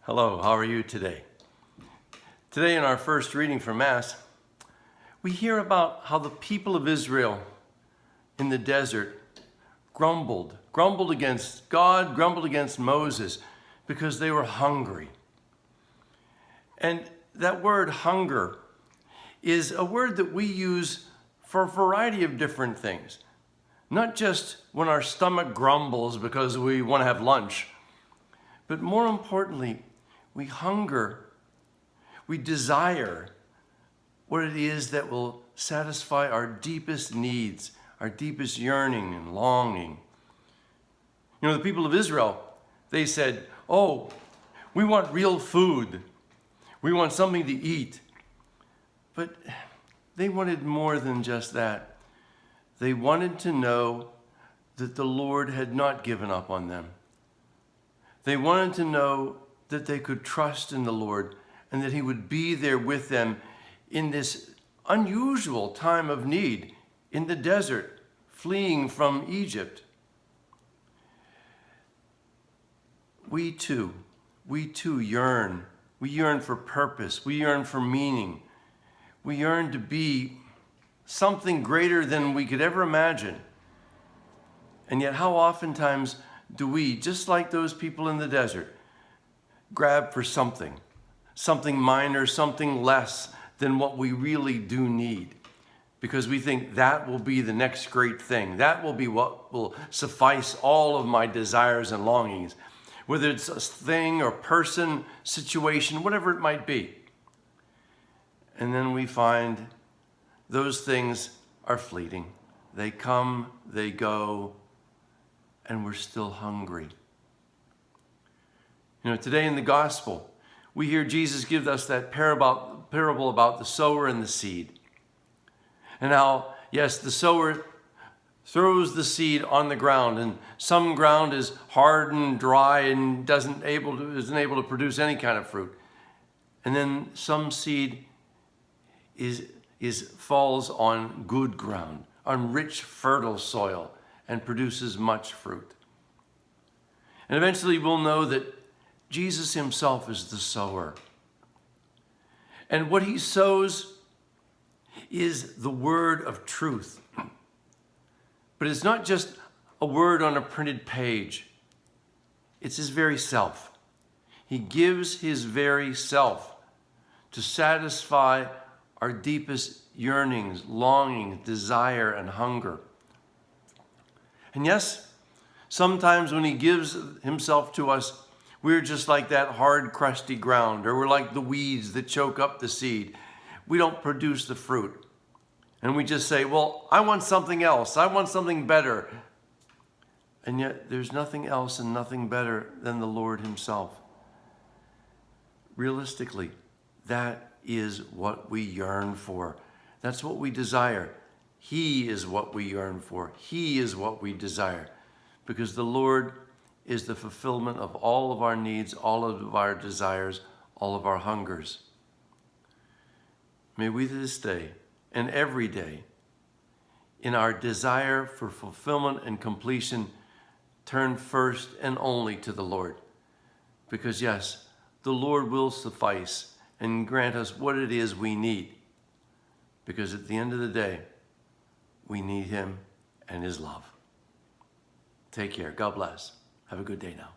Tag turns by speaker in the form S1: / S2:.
S1: Hello, how are you today? Today in our first reading for Mass, we hear about how the people of Israel in the desert grumbled against God, grumbled against Moses because they were hungry. And that word hunger is a word that we use for a variety of different things. Not just when our stomach grumbles because we want to have lunch, but more importantly, we hunger, we desire what it is that will satisfy our deepest needs, our deepest yearning and longing. You know, the people of Israel, they said, oh, we want real food. We want something to eat. But they wanted more than just that. They wanted to know that the Lord had not given up on them. They wanted to know that they could trust in the Lord and that He would be there with them in this unusual time of need in the desert, fleeing from Egypt. We too yearn. We yearn for purpose. We yearn for meaning. We yearn to be something greater than we could ever imagine. And yet how oftentimes do we, just like those people in the desert, grab for something minor, something less than what we really do need, because we think that will be the next great thing. That will be what will suffice all of my desires and longings, whether it's a thing or person, situation, whatever it might be. And then we find those things are fleeting. They come, they go, and we're still hungry. You know, today in the gospel, we hear Jesus give us that parable about the sower and the seed. And how, yes, the sower throws the seed on the ground, and some ground is hard and dry and isn't able to produce any kind of fruit. And then some seed falls on good ground, on rich, fertile soil, and produces much fruit. And eventually we'll know that Jesus Himself is the sower. And what He sows is the word of truth. But it's not just a word on a printed page. It's His very self. He gives His very self to satisfy our deepest yearnings, longings, desire, and hunger. And yes, sometimes when He gives Himself to us, we're just like that hard, crusty ground, or we're like the weeds that choke up the seed. We don't produce the fruit. And we just say, well, I want something else. I want something better. And yet there's nothing else and nothing better than the Lord Himself. Realistically, that is what we yearn for. That's what we desire. He is what we yearn for. He is what we desire. Because the Lord is the fulfillment of all of our needs, all of our desires, all of our hungers. May we this day and every day, in our desire for fulfillment and completion, turn first and only to the Lord. Because yes, the Lord will suffice and grant us what it is we need. Because at the end of the day, we need Him and His love. Take care. God bless. Have a good day now.